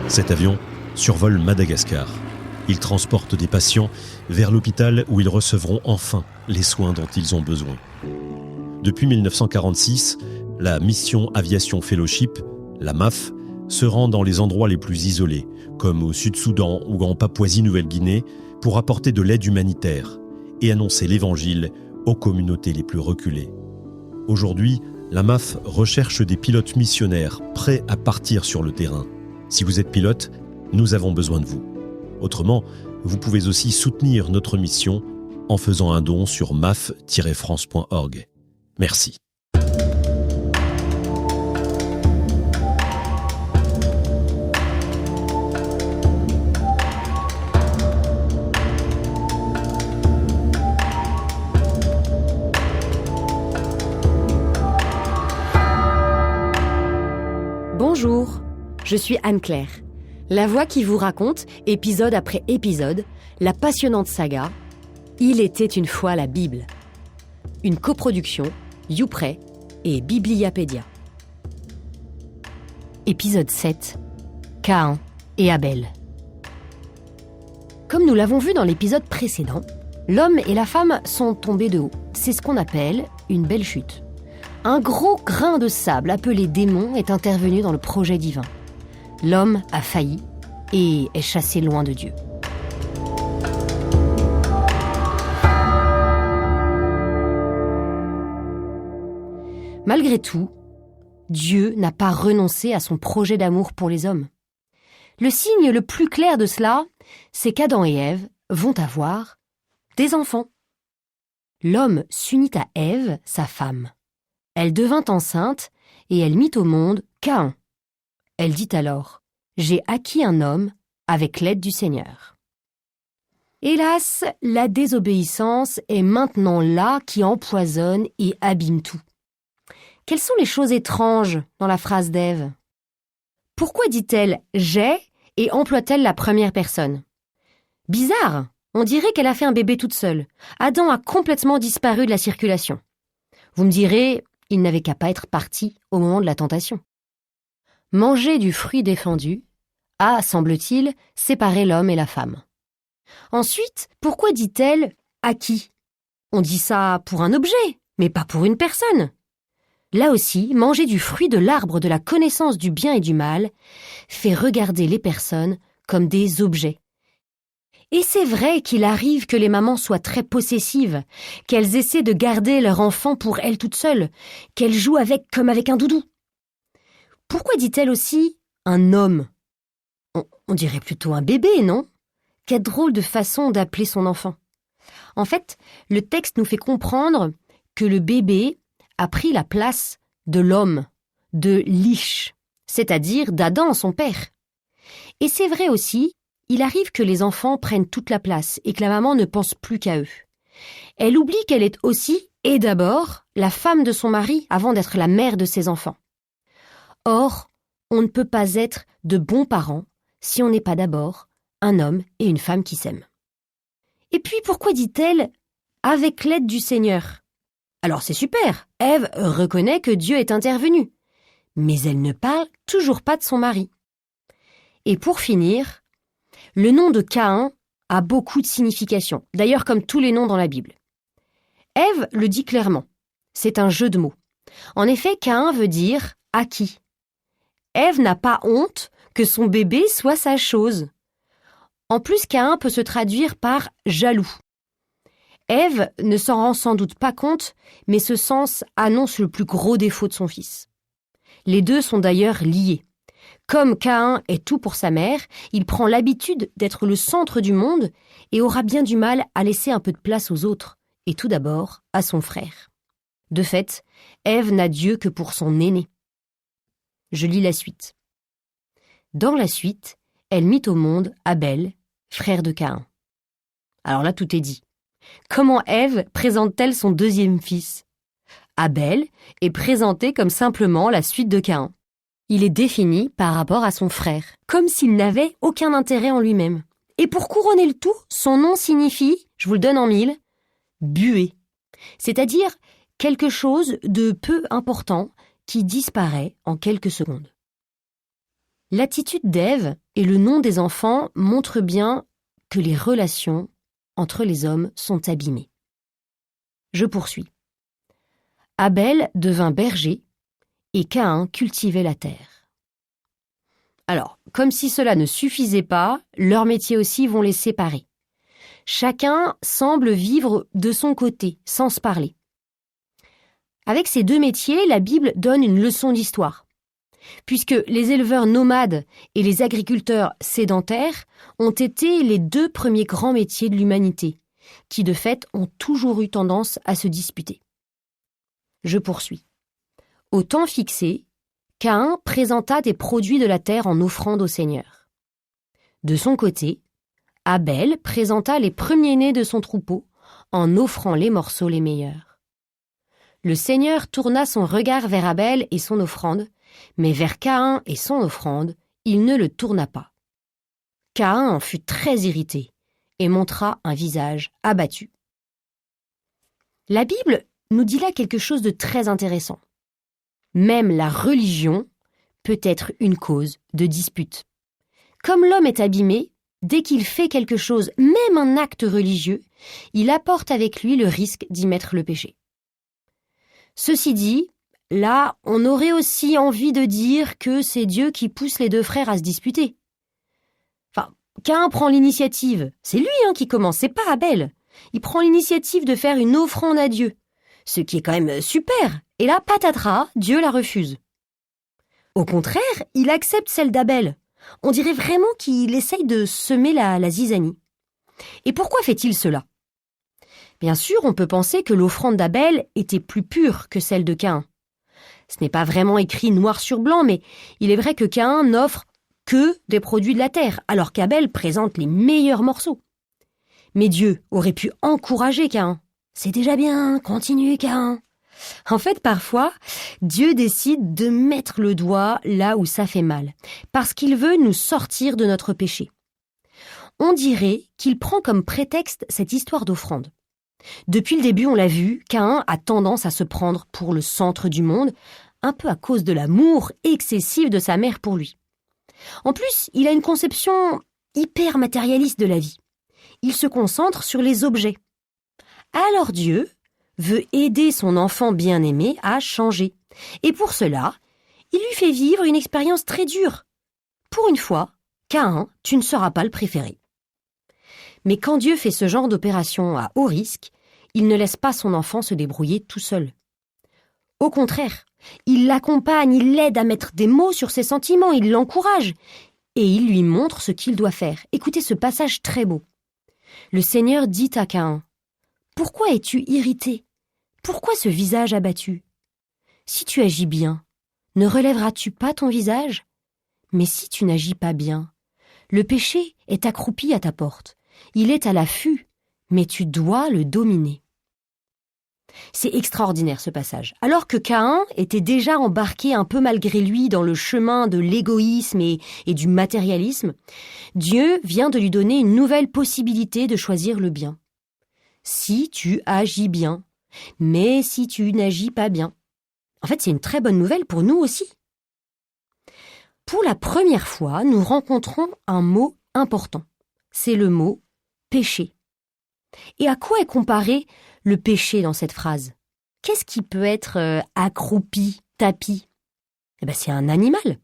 Cet avion survole Madagascar. Il transporte des patients vers l'hôpital où ils recevront enfin les soins dont ils ont besoin. Depuis 1946, la Mission Aviation Fellowship, la MAF, se rend dans les endroits les plus isolés, comme au Sud-Soudan ou en Papouasie-Nouvelle-Guinée, pour apporter de l'aide humanitaire et annoncer l'Évangile aux communautés les plus reculées. Aujourd'hui, la MAF recherche des pilotes missionnaires prêts à partir sur le terrain. Si vous êtes pilote, nous avons besoin de vous. Autrement, vous pouvez aussi soutenir notre mission en faisant un don sur maf-france.org. Merci. Bonjour, je suis Anne-Claire, la voix qui vous raconte, épisode après épisode, la passionnante saga « Il était une fois la Bible ». Une coproduction, YouPray et Bibliapédia. Épisode 7, Caïn et Abel. Comme nous l'avons vu dans l'épisode précédent, l'homme et la femme sont tombés de haut. C'est ce qu'on appelle une belle chute. Un gros grain de sable appelé démon est intervenu dans le projet divin. L'homme a failli et est chassé loin de Dieu. Malgré tout, Dieu n'a pas renoncé à son projet d'amour pour les hommes. Le signe le plus clair de cela, c'est qu'Adam et Ève vont avoir des enfants. L'homme s'unit à Ève, sa femme. Elle devint enceinte et elle mit au monde Caïn. Elle dit alors « J'ai acquis un homme avec l'aide du Seigneur ». Hélas, la désobéissance est maintenant là qui empoisonne et abîme tout. Quelles sont les choses étranges dans la phrase d'Ève ? Pourquoi dit-elle « j'ai » et emploie-t-elle la première personne ? Bizarre, on dirait qu'elle a fait un bébé toute seule. Adam a complètement disparu de la circulation. Vous me direz, il n'avait qu'à pas être parti au moment de la tentation. Manger du fruit défendu a, semble-t-il, séparé l'homme et la femme. Ensuite, pourquoi dit-elle « acquis » ? On dit ça pour un objet, mais pas pour une personne. Là aussi, manger du fruit de l'arbre de la connaissance du bien et du mal fait regarder les personnes comme des objets. Et c'est vrai qu'il arrive que les mamans soient très possessives, qu'elles essaient de garder leur enfant pour elles toutes seules, qu'elles jouent avec comme avec un doudou. Pourquoi dit-elle aussi un homme ? On dirait plutôt un bébé, non ? Quelle drôle de façon d'appeler son enfant. En fait, le texte nous fait comprendre que le bébé a pris la place de l'homme, de l'Ish, c'est-à-dire d'Adam, son père. Et c'est vrai aussi, il arrive que les enfants prennent toute la place et que la maman ne pense plus qu'à eux. Elle oublie qu'elle est aussi, et d'abord, la femme de son mari avant d'être la mère de ses enfants. Or, on ne peut pas être de bons parents si on n'est pas d'abord un homme et une femme qui s'aiment. Et puis pourquoi dit-elle « avec l'aide du Seigneur » ? Alors c'est super, Ève reconnaît que Dieu est intervenu, mais elle ne parle toujours pas de son mari. Et pour finir, le nom de Caïn a beaucoup de significations, d'ailleurs comme tous les noms dans la Bible. Ève le dit clairement, c'est un jeu de mots. En effet, Caïn veut dire « acquis ». Ève n'a pas honte que son bébé soit sa chose. En plus, Caïn peut se traduire par « jaloux ». Ève ne s'en rend sans doute pas compte, mais ce sens annonce le plus gros défaut de son fils. Les deux sont d'ailleurs liés. Comme Caïn est tout pour sa mère, il prend l'habitude d'être le centre du monde et aura bien du mal à laisser un peu de place aux autres, et tout d'abord à son frère. De fait, Ève n'a Dieu que pour son aîné. Je lis la suite. Dans la suite, elle mit au monde Abel, frère de Caïn. Alors là, tout est dit. Comment Ève présente-t-elle son deuxième fils ? Abel est présenté comme simplement la suite de Caïn. Il est défini par rapport à son frère, comme s'il n'avait aucun intérêt en lui-même. Et pour couronner le tout, son nom signifie, je vous le donne en mille, buée. C'est-à-dire quelque chose de peu important qui disparaît en quelques secondes. L'attitude d'Ève et le nom des enfants montrent bien que les relations entre les hommes sont abîmées. Je poursuis. Abel devint berger et Caïn cultivait la terre. Alors, comme si cela ne suffisait pas, leurs métiers aussi vont les séparer. Chacun semble vivre de son côté, sans se parler. Avec ces deux métiers, la Bible donne une leçon d'histoire. Puisque les éleveurs nomades et les agriculteurs sédentaires ont été les deux premiers grands métiers de l'humanité, qui de fait ont toujours eu tendance à se disputer. Je poursuis. Au temps fixé, Caïn présenta des produits de la terre en offrande au Seigneur. De son côté, Abel présenta les premiers-nés de son troupeau en offrant les morceaux les meilleurs. Le Seigneur tourna son regard vers Abel et son offrande, mais vers Caïn et son offrande, il ne le tourna pas. Caïn en fut très irrité et montra un visage abattu. La Bible nous dit là quelque chose de très intéressant. Même la religion peut être une cause de dispute. Comme l'homme est abîmé, dès qu'il fait quelque chose, même un acte religieux, il apporte avec lui le risque d'y mettre le péché. Ceci dit, là, on aurait aussi envie de dire que c'est Dieu qui pousse les deux frères à se disputer. Enfin, Caïn prend l'initiative. C'est lui qui commence, c'est pas Abel. Il prend l'initiative de faire une offrande à Dieu, ce qui est quand même super. Et là, patatras, Dieu la refuse. Au contraire, il accepte celle d'Abel. On dirait vraiment qu'il essaye de semer la zizanie. Et pourquoi fait-il cela ? Bien sûr, on peut penser que l'offrande d'Abel était plus pure que celle de Caïn. Ce n'est pas vraiment écrit noir sur blanc, mais il est vrai que Caïn n'offre que des produits de la terre, alors qu'Abel présente les meilleurs morceaux. Mais Dieu aurait pu encourager Caïn. C'est déjà bien, continue Caïn. En fait, parfois, Dieu décide de mettre le doigt là où ça fait mal, parce qu'il veut nous sortir de notre péché. On dirait qu'il prend comme prétexte cette histoire d'offrande. Depuis le début, on l'a vu, Caïn a tendance à se prendre pour le centre du monde, un peu à cause de l'amour excessif de sa mère pour lui. En plus, il a une conception hyper matérialiste de la vie. Il se concentre sur les objets. Alors Dieu veut aider son enfant bien-aimé à changer. Et pour cela, il lui fait vivre une expérience très dure. Pour une fois, Caïn, tu ne seras pas le préféré. Mais quand Dieu fait ce genre d'opération à haut risque, il ne laisse pas son enfant se débrouiller tout seul. Au contraire, il l'accompagne, il l'aide à mettre des mots sur ses sentiments, il l'encourage et il lui montre ce qu'il doit faire. Écoutez ce passage très beau. Le Seigneur dit à Caïn : « Pourquoi es-tu irrité ? Pourquoi ce visage abattu ? Si tu agis bien, ne relèveras-tu pas ton visage ? Mais si tu n'agis pas bien, le péché est accroupi à ta porte. Il est à l'affût, mais tu dois le dominer. » C'est extraordinaire ce passage. Alors que Caïn était déjà embarqué un peu malgré lui dans le chemin de l'égoïsme et du matérialisme, Dieu vient de lui donner une nouvelle possibilité de choisir le bien. Si tu agis bien, mais si tu n'agis pas bien. En fait, c'est une très bonne nouvelle pour nous aussi. Pour la première fois, nous rencontrons un mot important. C'est le mot péché. Et à quoi est comparé le péché dans cette phrase ? Qu'est-ce qui peut être accroupi, tapi ? C'est un animal.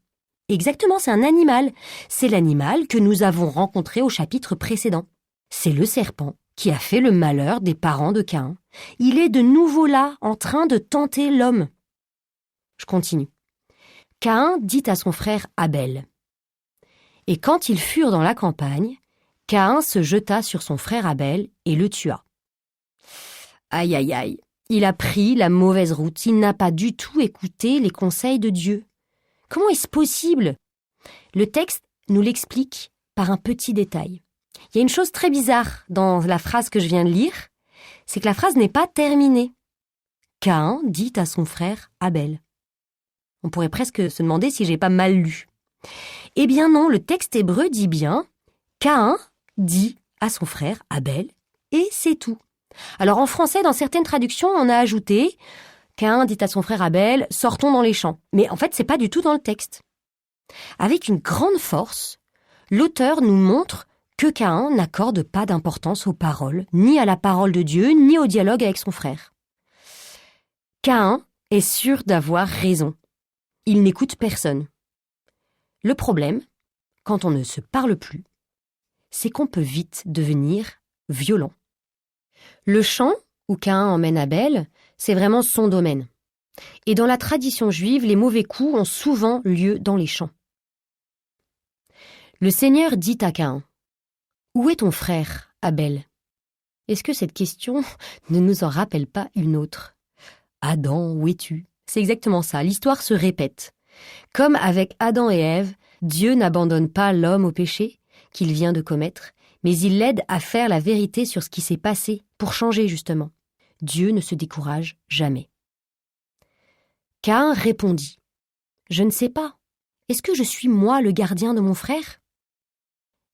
Exactement, c'est un animal. C'est l'animal que nous avons rencontré au chapitre précédent. C'est le serpent qui a fait le malheur des parents de Caïn. Il est de nouveau là, en train de tenter l'homme. Je continue. Caïn dit à son frère Abel. Et quand ils furent dans la campagne, Caïn se jeta sur son frère Abel et le tua. Aïe aïe aïe, il a pris la mauvaise route, il n'a pas du tout écouté les conseils de Dieu. Comment est-ce possible ? Le texte nous l'explique par un petit détail. Il y a une chose très bizarre dans la phrase que je viens de lire, c'est que la phrase n'est pas terminée. Caïn dit à son frère Abel. On pourrait presque se demander si j'ai pas mal lu. Eh bien non, le texte hébreu dit bien Caïn dit à son frère Abel et c'est tout. Alors en français, dans certaines traductions, on a ajouté Caïn dit à son frère Abel, sortons dans les champs. Mais en fait, c'est pas du tout dans le texte. Avec une grande force, l'auteur nous montre que Caïn n'accorde pas d'importance aux paroles, ni à la parole de Dieu, ni au dialogue avec son frère. Caïn est sûr d'avoir raison. Il n'écoute personne. Le problème, quand on ne se parle plus, c'est qu'on peut vite devenir violent. Le champ où Caïn emmène Abel, c'est vraiment son domaine. Et dans la tradition juive, les mauvais coups ont souvent lieu dans les champs. Le Seigneur dit à Caïn, « Où est ton frère, Abel ?» Est-ce que cette question ne nous en rappelle pas une autre ? « Adam, où es-tu » C'est exactement ça, l'histoire se répète. Comme avec Adam et Ève, Dieu n'abandonne pas l'homme au péché qu'il vient de commettre, mais il l'aide à faire la vérité sur ce qui s'est passé, pour changer justement. Dieu ne se décourage jamais. Caïn répondit, « Je ne sais pas. Est-ce que je suis moi le gardien de mon frère ?»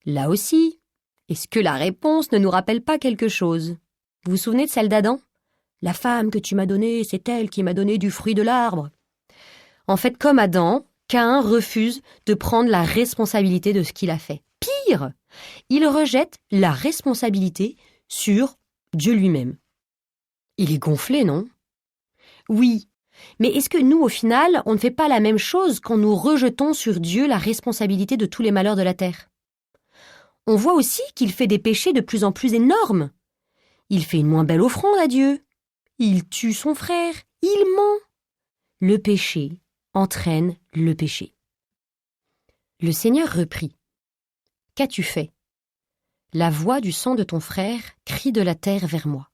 Là aussi, est-ce que la réponse ne nous rappelle pas quelque chose ? Vous vous souvenez de celle d'Adam ? « La femme que tu m'as donnée, c'est elle qui m'a donné du fruit de l'arbre. » En fait, comme Adam, Caïn refuse de prendre la responsabilité de ce qu'il a fait. Pire, il rejette la responsabilité sur Dieu lui-même. Il est gonflé, non ? Oui, mais est-ce que nous, au final, on ne fait pas la même chose quand nous rejetons sur Dieu la responsabilité de tous les malheurs de la terre ? On voit aussi qu'il fait des péchés de plus en plus énormes. Il fait une moins belle offrande à Dieu. Il tue son frère. Il ment. Le péché entraîne le péché. Le Seigneur reprit. « Qu'as-tu fait ? La voix du sang de ton frère crie de la terre vers moi.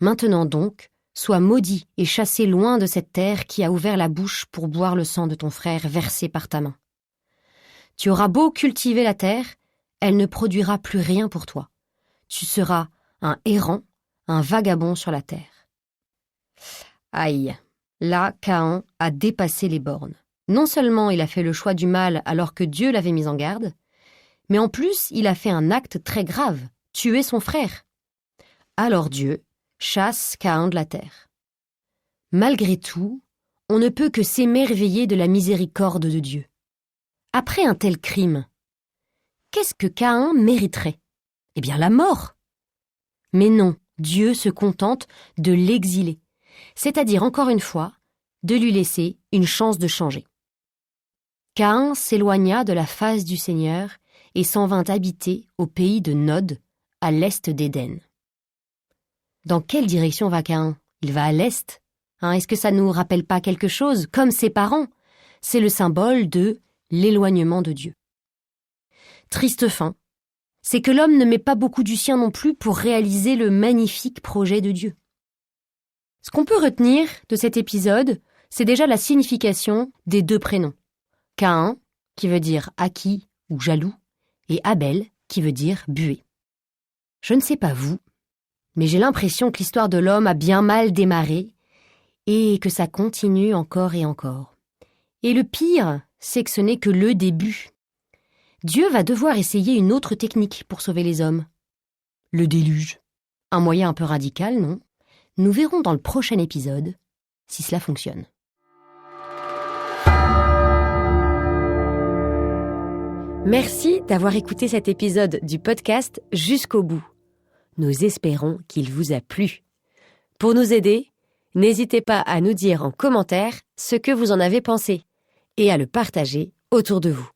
Maintenant donc, sois maudit et chassé loin de cette terre qui a ouvert la bouche pour boire le sang de ton frère versé par ta main. Tu auras beau cultiver la terre, elle ne produira plus rien pour toi. Tu seras un errant, un vagabond sur la terre. » Aïe, là, Caïn a dépassé les bornes. Non seulement il a fait le choix du mal alors que Dieu l'avait mis en garde, mais en plus il a fait un acte très grave, tuer son frère. Alors Dieu chasse Caïn de la terre. Malgré tout, on ne peut que s'émerveiller de la miséricorde de Dieu. Après un tel crime, qu'est-ce que Caïn mériterait ? Eh bien la mort. Mais non, Dieu se contente de l'exiler, c'est-à-dire encore une fois, de lui laisser une chance de changer. Caïn s'éloigna de la face du Seigneur et s'en vint habiter au pays de Nod, à l'est d'Éden. Dans quelle direction va Caïn ? Il va à l'est. Est-ce que ça nous rappelle pas quelque chose ? Comme ses parents, c'est le symbole de l'éloignement de Dieu. Triste fin, c'est que l'homme ne met pas beaucoup du sien non plus pour réaliser le magnifique projet de Dieu. Ce qu'on peut retenir de cet épisode, c'est déjà la signification des deux prénoms. Caïn, qui veut dire acquis ou jaloux, et Abel, qui veut dire buée. Je ne sais pas vous, mais j'ai l'impression que l'histoire de l'homme a bien mal démarré et que ça continue encore et encore. Et le pire, c'est que ce n'est que le début. Dieu va devoir essayer une autre technique pour sauver les hommes. Le déluge. Un moyen un peu radical, non ? Nous verrons dans le prochain épisode si cela fonctionne. Merci d'avoir écouté cet épisode du podcast jusqu'au bout. Nous espérons qu'il vous a plu. Pour nous aider, n'hésitez pas à nous dire en commentaire ce que vous en avez pensé et à le partager autour de vous.